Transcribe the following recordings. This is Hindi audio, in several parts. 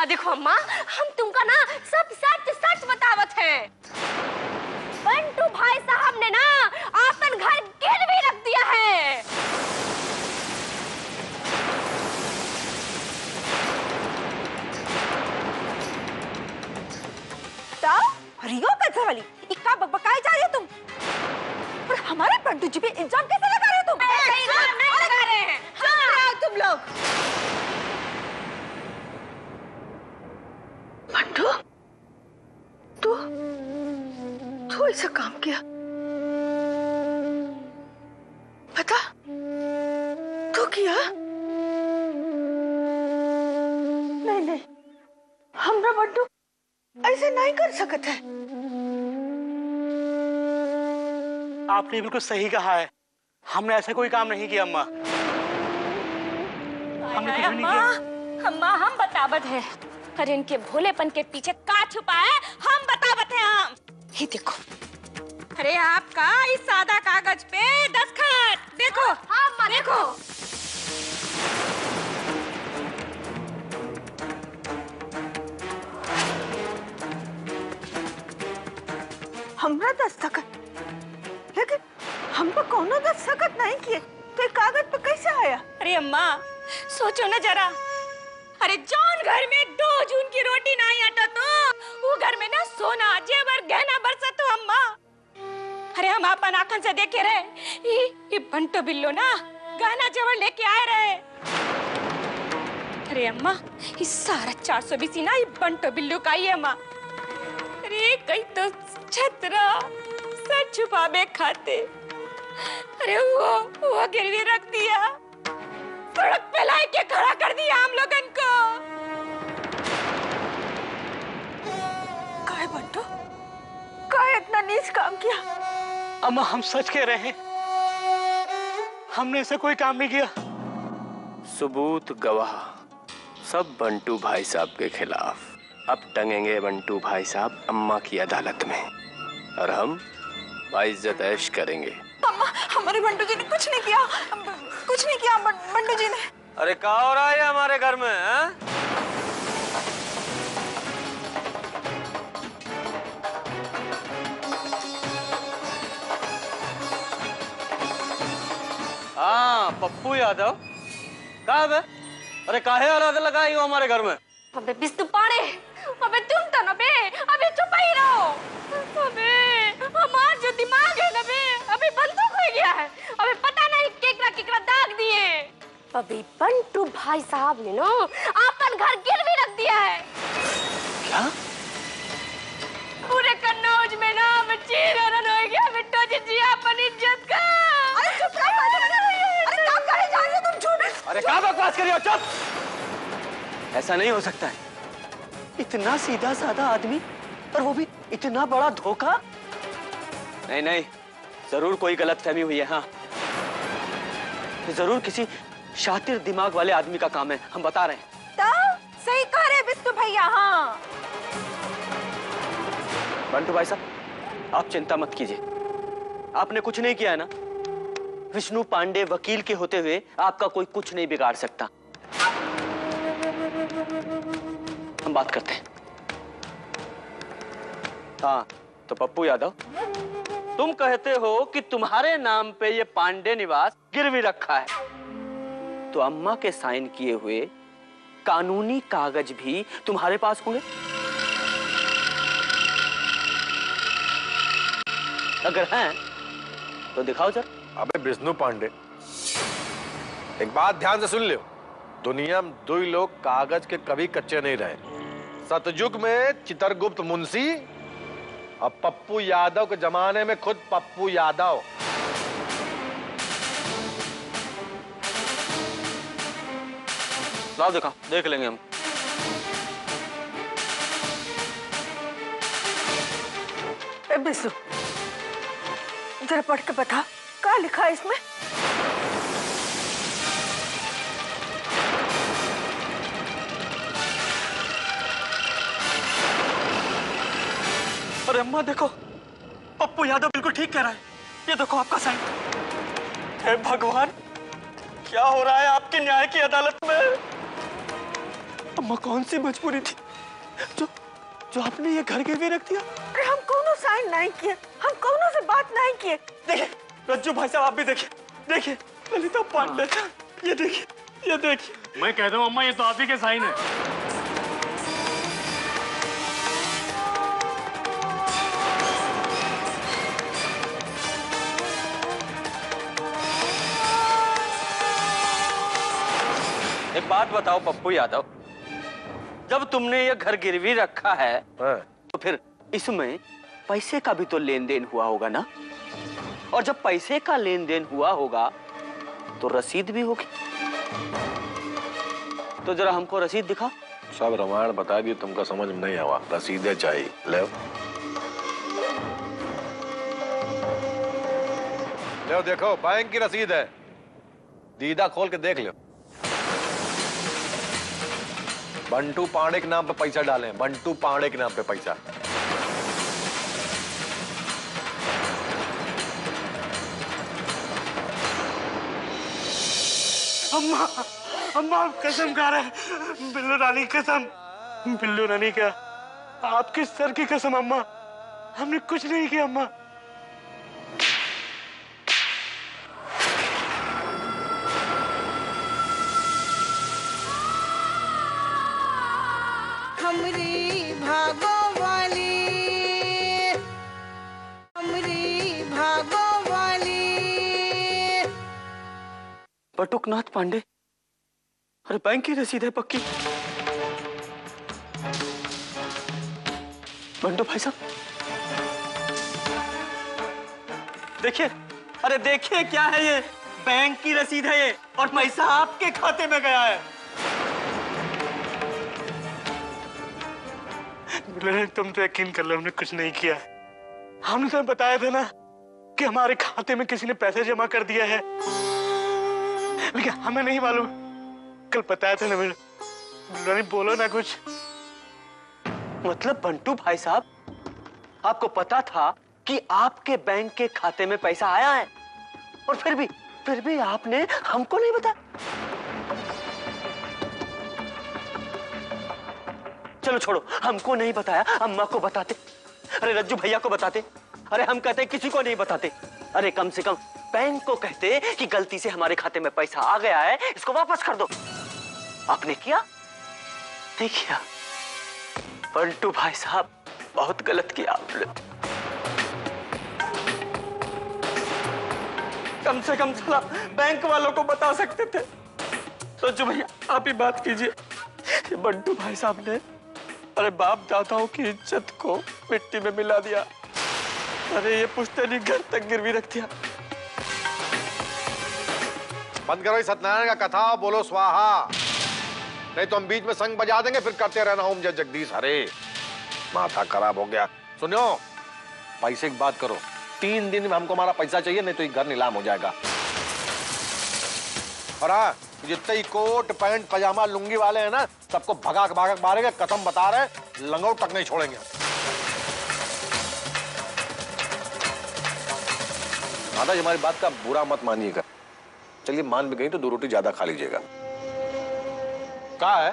देखो अम्मा, हम तुमका ना सब सच सच बतावत है। बंटू भाई साहब ने ना आपन घर गिरवी रख दिया है। रियो पैसा वाली इक्का बकबकाई जा रही हो तुम, और हमारे बंटू जी पे इल्जाम कैसे लगा रहे हो तुम? नहीं लगा रहे हैं। हाँ, तुम लोग। बंटू, तू ऐसा काम किया? पता तू किया? नहीं, हमरा बंटू ऐसे नहीं कर सकता है। आपने बिल्कुल सही कहा है, हमने ऐसा कोई काम नहीं किया अम्मा। हमने कुछ भी नहीं किया। अम्मा हम बतावत है, अरे इनके भोलेपन के पीछे का छुपा है हम बतावत है। हम ये देखो, अरे आपका इस सादा कागज पे दस्तखत देखो। हाँ देखो। हमरा दस्तखत, लेकिन हम पे कोनो दस्तखत नहीं किए, तो ये कागज पे कैसे आया? अरे अम्मा सोचो ना जरा, अरे जौन घर में 2 जून की रोटी नहीं आता तो वो घर में ना सोना जेवर गहना बरसत तो अम्मा। अरे हम अपन आंखन से देखे रहे ये बंटो बिल्लो ना गहना जेवर लेके आए रहे। अरे अम्मा ये सारा 420 ना ये बंटो बिल्लो का ही है अम्मा। अरे कहीं तो छतरा सर छुपावे खाते, अरे वो गिरवी रख दिया, सड़क पे ला के खड़ा कर दिया हम लोगन को। काय बंटू, काय इतना नीच काम किया? अम्मा हम सच कह रहे हैं, हमने ऐसा कोई काम नहीं किया। सबूत गवाह सब बंटू भाई साहब के खिलाफ। अब टंगेंगे बंटू भाई साहब अम्मा की अदालत में और हम बाइज्जत ऐश करेंगे। अम्मा, हमारे बंटू जी ने कुछ नहीं किया, कुछ नहीं किया बंटू जी ने। अरे क्या हो रहा है हमारे घर में? हाँ पप्पू यादव कहाँ है? अरे काहे औलाद लगाई हो हमारे घर में? अबे बिस्तु पाड़े, अबे तुम तो ना बे, अबे चुप ही रहो। अबे हमारा जो दिमाग है ना बे, अबे बंदूक हो गया है, अबे पता नहीं केकरा दाग दिए। अबे बंटू भाई साहब ने ना आपन घर गिरवी रख दिया है। क्या? पूरे कन्नौज में ना चीरहरण हो गया बिट्टू जी अपन इज्जत का। अरे चुप रहो, अरे क्या करे जा रहे हो तुम? झूठ। अरे क्या बकवास कर रही हो? चुप! ऐसा नहीं हो सकता है। इतना सीधा साधा आदमी और वो भी इतना बड़ा धोखा। नहीं, जरूर कोई गलतफहमी हुई है। हाँ जरूर किसी शातिर दिमाग वाले आदमी का काम है, हम बता रहे हैं। तो सही कह रहे बिस्तु भैया। हाँ बंटू भाई साहब आप चिंता मत कीजिए, आपने कुछ नहीं किया है ना। विष्णु पांडे वकील के होते हुए आपका कोई कुछ नहीं बिगाड़ सकता। हम बात करते हैं। हाँ तो पप्पू यादव, तुम कहते हो कि तुम्हारे नाम पे ये पांडे निवास गिरवी रखा है, तो अम्मा के साइन किए हुए कानूनी कागज भी तुम्हारे पास होंगे? अगर हैं तो दिखाओ जरा। अबे विष्णु पांडे, एक बात ध्यान से सुन लो, दुनिया में 2 लोग कागज के कभी कच्चे नहीं रहे। सतयुग में चित्रगुप्त मुंशी और पप्पू यादव के जमाने में खुद पप्पू यादव। लाओ दिखाओ, देख लेंगे हम। बिस्सू जरा पढ़ के बता, क्या लिखा है इसमें? अरे अम्मा देखो, पप्पू यादव बिल्कुल ठीक कह रहा है। ये देखो आपका साइन। हे भगवान, क्या हो रहा है आपकी न्याय की अदालत में? अम्मा कौन सी मजबूरी थी जो जो आपने ये घर गिरवी रख दिया? अरे हम कौनो साइन नहीं किए, हम कौनो से बात नहीं किए। देखिए रज्जू भाई साहब, आप भी देखिए, देखिए ललिता पांडे, ये देखिए, ये देखिए। मैं कहता हूँ अम्मा ये तो आप ही के साइन है। एक बात बताओ पप्पू यादव, जब तुमने ये घर गिरवी रखा है हाँ। तो फिर इसमें पैसे का भी तो लेन देन हुआ होगा ना? और जब पैसे का लेन देन हुआ होगा तो रसीद भी होगी। तो जरा हमको रसीद दिखा। सब रामायण बता दी, तुमका समझ में नहीं आवा। रसीदें चाहिए, ले देखो बैंक की रसीद है, दीदा खोल के देख लो। बंटू पांडे के नाम पे पैसा डाले, बंटू पांडे के नाम पे पैसा। अम्मा अम्मा आप कसम खा रहे हैं, बिल्लू रानी कसम, बिल्लू रानी का आपके सर की कसम अम्मा, हमने कुछ नहीं किया अम्मा। हमरी भागो वाली, हमरी भागो वाली। बटुकनाथ पांडे, अरे बैंक की रसीद है पक्की। बंटू भाई साहब देखिए, अरे देखिए क्या है ये, बैंक की रसीद है ये, और पैसा आपके खाते में गया है। तुम तो यकीन कर लो, हमने कुछ नहीं किया। हमने तो बताया था ना कि हमारे खाते में किसी ने पैसे जमा कर दिया है, लेकिन हमें नहीं मालूम। कल बताया था ना मैंने, बोलो ना कुछ। मतलब बंटू भाई साहब, आपको पता था कि आपके बैंक के खाते में पैसा आया है, और फिर भी आपने हमको नहीं बताया। चलो छोड़ो, हमको नहीं बताया, अम्मा को बताते, अरे रज्जू भैया को बताते, अरे हम कहते किसी को नहीं बताते, अरे कम से कम बैंक को कहते कि गलती से हमारे खाते में पैसा आ गया है, इसको वापस कर दो। आपने किया? नहीं किया। बंटू भाई साहब बहुत गलत किया आपने। कम से कम साला बैंक वालों को बता सकते थे। रज्जू भैया आप ही बात कीजिए। बंटू भाई साहब ने अरे बाप दादाओं की इज्जत को मिट्टी में मिला दिया। अरे ये पुश्तैनी घर तक गिरवी रख दिया। बंद करो इस सत्यनारायण का कथा, बोलो स्वाहा, नहीं तो हम बीच में संग बजा देंगे, फिर करते रहना ओम जय जगदीश हरे। माथा खराब हो गया। सुनो, पैसे की बात करो, 3 दिन में हमको हमारा पैसा चाहिए, नहीं तो ये घर नीलाम हो जाएगा। और हाँ, जितने ही कोट पैंट पजामा लुंगी वाले हैं ना, सबको भगा भगा मारेंगे, कसम बता रहे, लंगोट तक नहीं छोड़ेंगे। दादा हमारी बात का बुरा मत मानिएगा, चलिए मान भी गई तो 2 रोटी ज्यादा खा लीजिएगा। क्या है?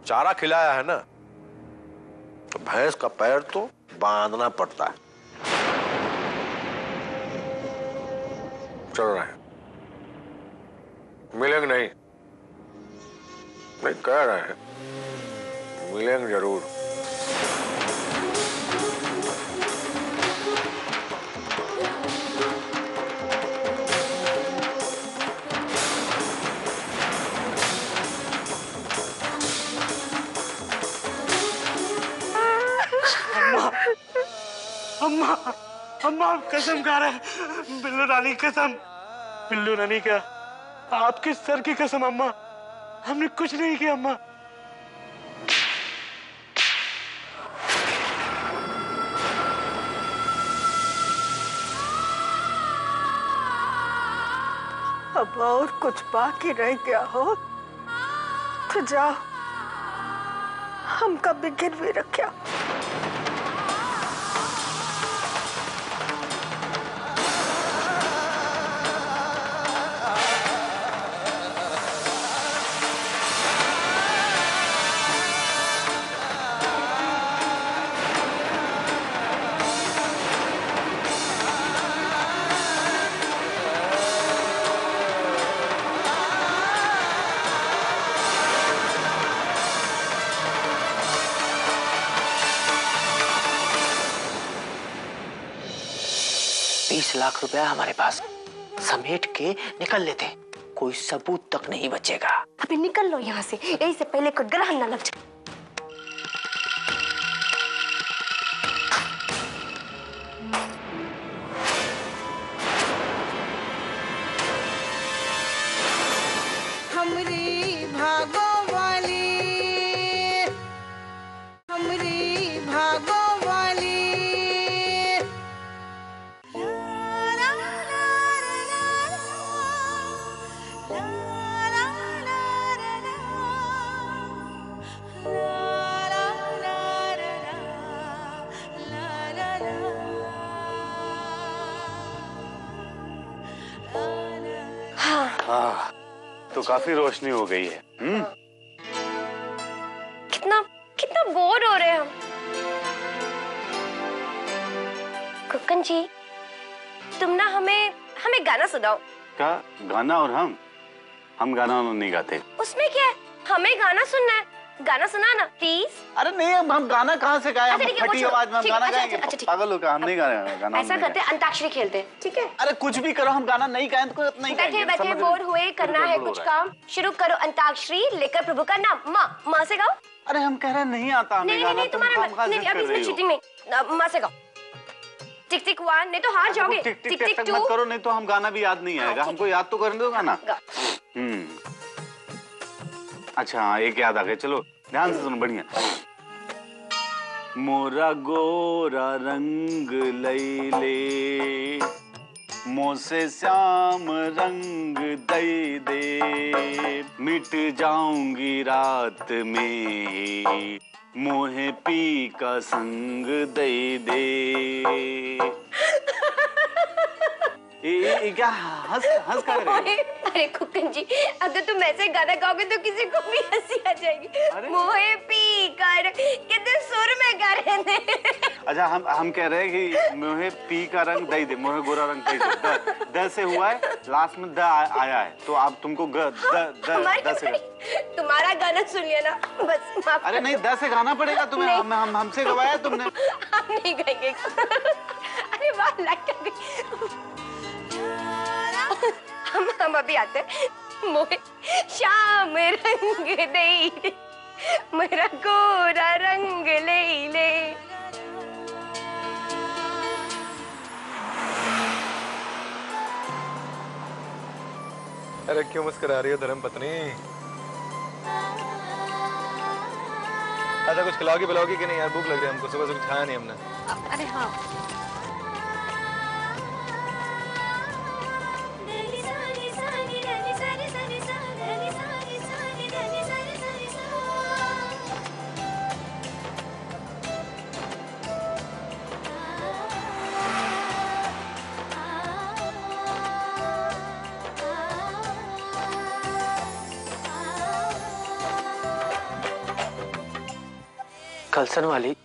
चारा खिलाया है ना, तो भैंस का पैर तो बांधना पड़ता है। चल रहे हैं, मिलेंगे नहीं, नहीं कह रहे हैं, मिलेंगे जरूर। अम्मा अम्मा आप कसम खा रहे हैं, बिल्लू रानी कसम, बिल्लू रानी का आपके सर की कसम अम्मा, हमने कुछ नहीं किया अम्मा। अब और कुछ बाकी रह गया हो तो जाओ, हम कभी गिरवी रखा। लाख रुपया हमारे पास, समेट के निकल लेते, कोई सबूत तक नहीं बचेगा। अभी निकल लो यहाँ से, यही से पहले कोई ग्रहण न लग जाए। हमरी भागो वाली, हमरी भागो वाली। हाँ, तो काफी रोशनी हो गई है। कितना कितना बोर हो रहे हैं हम। कुकन जी, तुम ना हमें गाना सुनाओ। क्या गाना? और हम गाना नहीं गाते। उसमें क्या है, हमें गाना सुनना है, गाना सुनाना प्लीज। अरे नहीं, हम गाना कहाँ से गाए? अच्छा, ठीक है, फटी वो आवाज में हम ठीक, गाना अच्छा, गाएंगे? अच्छा, ठीक। पागल हो क्या? हम नहीं गा रहे हैं गाना। ऐसा करते हैं, अंताक्षरी खेलते हैं, ठीक है? अरे कुछ भी करो, हम गाना नहीं गाएं तो कोई नहीं बैठे गाएंगे। बैठे बोर हुए, करना है कुछ काम, शुरू करो अंताक्षरी लेकर प्रभु का नाम। माँ से गाओ। अरे हम कह रहे हैं नहीं आता हमें नहीं गाना, नहीं, तुम तुम्हारा खामखा नहीं, जिद अभी कर इसमें रही हो। चीटिंग नहीं। माँ से गाओ। टिक टिक 1, नहीं तो हार जाओगे। टिक टिक टिक तक टिक मत 2। करो, नहीं तो हम गाना भी याद नहीं आएगा। ठीक हमको याद तो करने दो गाना। गाओ। अच्छा हाँ, एक याद आ गया, चलो ध्यान से सुनो, बढ़िया। मोरा गोरा रंग लैले, मोसे श्याम रंग दई दे, मिट जाऊंगी रात में, मोहे पी का संग दई दे। क्या हंस का रहे? अरे कुकन जी, अगर तुम ऐसे गाना गाओगे तो किसी को भी हंसी आ जाएगी। मोहे पी कर कितने सुर में गा रहे थे। अच्छा, हम कह रहे हैं कि मोहे पी का रंग दई दे, मोहे गोरा रंग दई दे। द से हुआ है, लास्ट में द आया है, तो आप तुमको द से तुम्हारा गाना सुन लिया ना, बस माफ। अरे नहीं, द से गाना पड़ेगा तुम्हें। हमसे गवाया तुमने। हम नहीं गाएंगे। अरे वाह, लाइट आ गई। हम अभी आते हैं। मोहे श्याम रंग दई दे, मेरा गोरा रंग ले ले। अरे क्यों मुस्कुरा रही हो धर्म पत्नी? अच्छा, कुछ खिलाओगी पिलाओगी कि नहीं यार? भूख लग रही है हमको, सुबह से कुछ खाया नहीं हमने। अरे हाँ, कलसन वाली,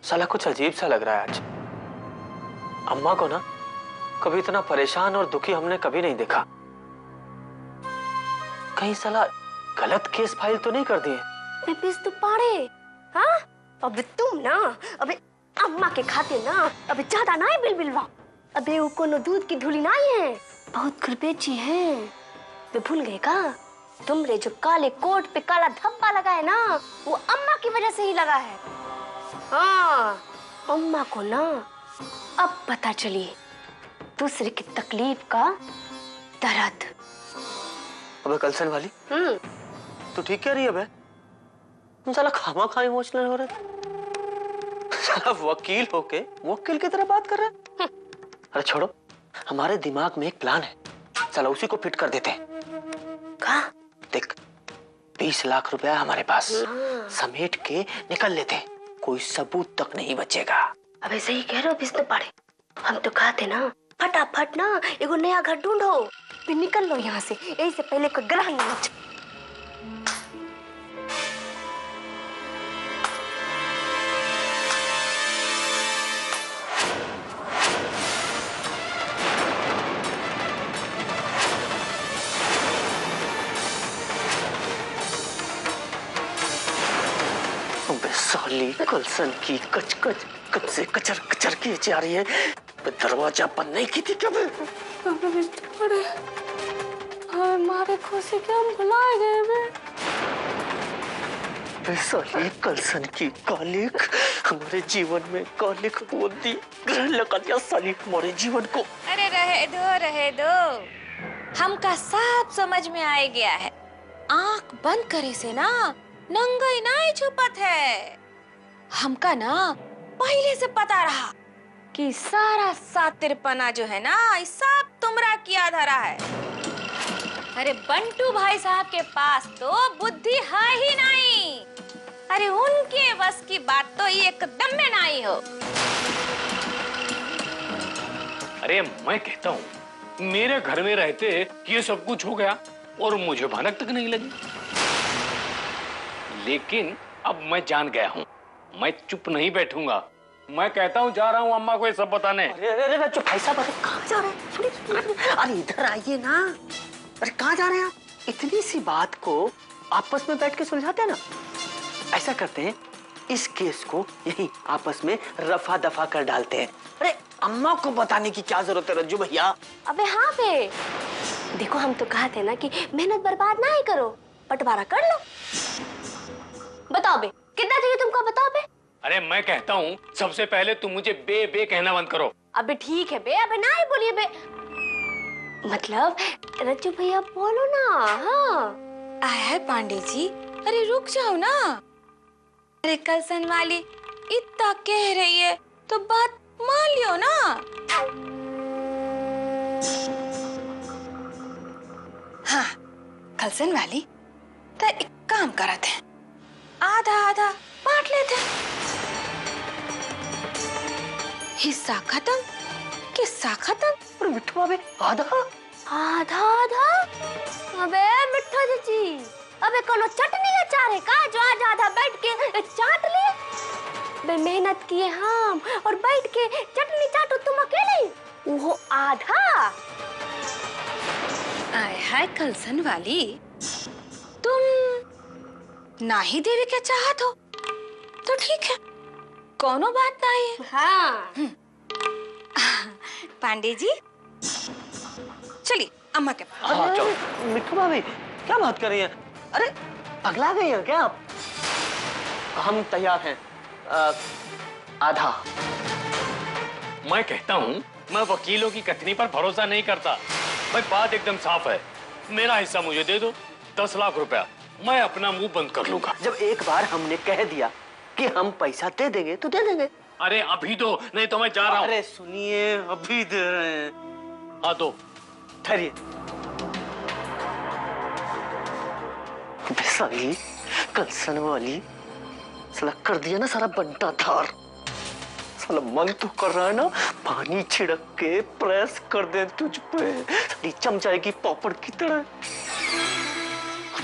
साला कुछ अजीब सा लग रहा है आज। अम्मा को ना कभी इतना परेशान और दुखी हमने कभी नहीं देखा। कहीं साला गलत केस फाइल तो नहीं कर दिए? तो पाड़े। हाँ, अब तुम ना, अबे अम्मा के खाते ना, अबे ज्यादा ना है बिलबिलवा। अबे वो कोनो दूध की धुली ना है, बहुत कृपेची है। वे भूल गए का? तुमरे जो काले कोट पे काला धब्बा लगा है ना, वो अम्मा की वजह से ही लगा है। हाँ, अम्मा को ना अब पता चली दूसरे की तकलीफ का दर्द। अबे कलसन वाली, तू ठीक कह रही है? अबे तुम साला खामा खा इमोशनल हो रहे थे। साला वकील होके वकील की तरह बात कर रहे हैं। अरे छोड़ो, हमारे दिमाग में एक प्लान है, चलो उसी को फिट कर देते हैं। कहाँ? देख, 20 लाख रुपया हमारे पास, समेट के निकल लेते, कोई सबूत तक नहीं बचेगा। अबे सही कह रहे हो बिस्तर पाड़े, हम तो कहते ना फटाफट ना एगो नया घर ढूंढो, फिर निकल लो यहाँ से, यही से पहले कोई ग्रहण न लग जाए। साली कलसन की कच कच कब से कचर कचर की जा रही है। अबे दरवाजा बंद नहीं की थी क्या? अबे बड़े हमारे खुशी के हम भुलाए गए बे। साली कलसन की कालिक हमारे जीवन में कालिक बोलती ग्रहण लगा दिया साली हमारे जीवन को। अरे रहे दो हमका सब समझ में आ गया है। आंख बंद करे से ना नंगाई नहीं छुपत है। हमका ना पहले से पता रहा कि सारा सातिरपना जो है ना सब तुमरा किया धरा है। अरे बंटू भाई साहब के पास तो बुद्धि है ही नहीं। अरे उनके बस की बात तो एकदम में नहीं हो। अरे मैं कहता हूँ मेरे घर में रहते ये सब कुछ हो गया और मुझे भनक तक नहीं लगी। लेकिन अब मैं जान गया हूँ, मैं चुप नहीं बैठूंगा। मैं कहता हूँ जा रहा हूँ अम्मा को ये सब बताने। अरे रज्जू भाई साहब, अरे कहाँ जा रहे हैं? अरे इधर आइए ना। अरे कहाँ जा रहे हैं आप? इतनी सी बात को आपस में बैठ के सुलझाते हैं ना। ऐसा करते हैं, इस केस को यही आपस में रफा दफा कर डालते हैं। अरे अम्मा को बताने की क्या जरूरत है रज्जू भैया? अबे हाँ बे, देखो हम तो कहा थे ना कि मेहनत बर्बाद ना ही करो, बंटवारा कर लो। बताओ बे, कितना चाहिए तुमको? बताओ बे। अरे मैं कहता हूँ सबसे पहले तुम मुझे बे बे कहना बंद करो। अबे ठीक है बे, अबे ना ही बोलिए बे। मतलब रज्जू भैया बोलो ना। हाँ आया पांडे जी, अरे रुक जाओ ना। अरे कलसन वाली इतना कह रही है तो बात मान लियो ना। हाँ कलसन वाली तो एक काम करत है, आधा आधा बांट लेते हैं। हिस्सा खत्म किस्सा खत्म। अरे मिठू अबे आधा आधा आधा। अबे मिठा जी, अबे कोनो चटनी अचार है का जो आज आधा बैठ के चाट लिए? बे मेहनत किए हम और बैठ के चटनी चाटो तुम अकेले, वो आधा। आय हाय कलसन वाली, तुम ना ही देवी के चाहत हो तो ठीक है, कोनो बात नहीं है। हाँ पांडे जी चलिए अम्मा के पास। हाँ चलो। मिठू भाभी क्या बात कर रही हैं? अरे पगला गई हैं क्या आप? हम तैयार हैं। आधा। मैं कहता हूँ मैं वकीलों की कथनी पर भरोसा नहीं करता। भाई बात एकदम साफ है, मेरा हिस्सा मुझे दे दो, 10 लाख रुपया। मैं अपना मुंह बंद कर लूंगा। जब एक बार हमने कह दिया कि हम पैसा दे देंगे तो दे देंगे। अरे अभी दो, नहीं तो मैं जा रहा हूँ। अरे सुनिए, अभी दे रहे हैं। हाँ दो। ठहरिए। साली कलसन वाली साला कर दिया ना सारा बंटा धार। साला मन तो कर रहा है ना पानी छिड़क के प्रेस कर दे तुझ पे, साली चम जाएगी पापड़ की तरह।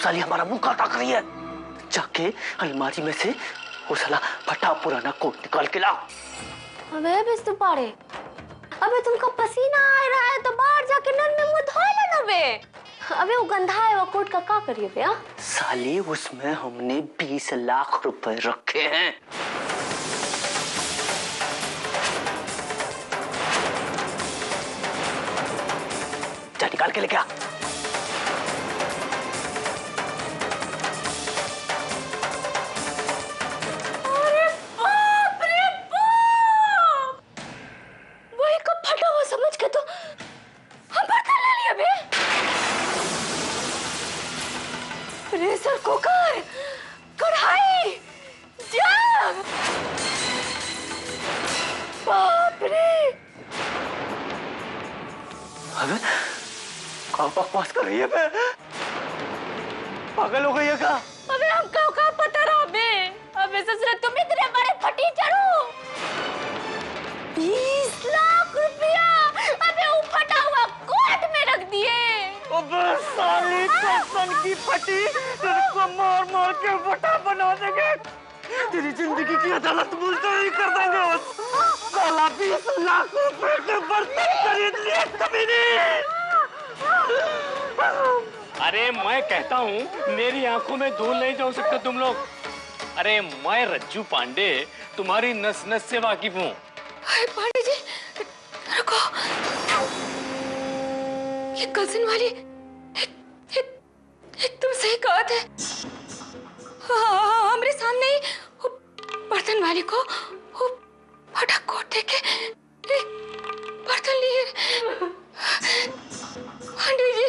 साली हमारा मुंह काटा कर रही है। जाके अलमारी में से वो साला फटा पुराना कोट निकाल के लाओ। अबे बिस्तु पाड़े, अबे तुमको पसीना आ रहा है तो बाहर जाके नल में मुंह धो लेना बे। अबे वो गंदा है वो कोट का करिए बे? साली उसमें हमने 20 लाख रुपए रखे हैं। जा निकाल के लेके आ। अरे बाप रे बाप, वही कब फटा हुआ समझ के तो हम बर्तन ले लिया बे। प्रेशर कुकर, कढ़ाई, जग, बाप रे। अबे क्या बकवास कर रही है बे? पागल हो गई है क्या? अबे हमको क्या पता रहा बे? अबे ससुर तुम इतने बड़े फटीचर हो। 20 लाख रुपया अबे वो फटा हुआ कोट में रख दिए। अबे साली कलसन की फटी, तेरे को मार मार के फटा बना देंगे। तेरी जिंदगी की अदालत मुल्तवी ही कर देंगे। साला 20 लाख रुपए के बर्तन खरीद लिए कमीने। अरे मैं कहता हूँ मेरी आंखों में धूल नहीं जा सकते तुम लोग। अरे मैं रज्जू पांडे तुम्हारी नस नस से वाकिफ हूँ। पांडे जी रुको, ये कजिन वाली एकदम सही कहा थे। हाँ, हमारे सामने ही वो बर्तन वाली को वो फटा कोट देके बर्तन लिए। पंडित जी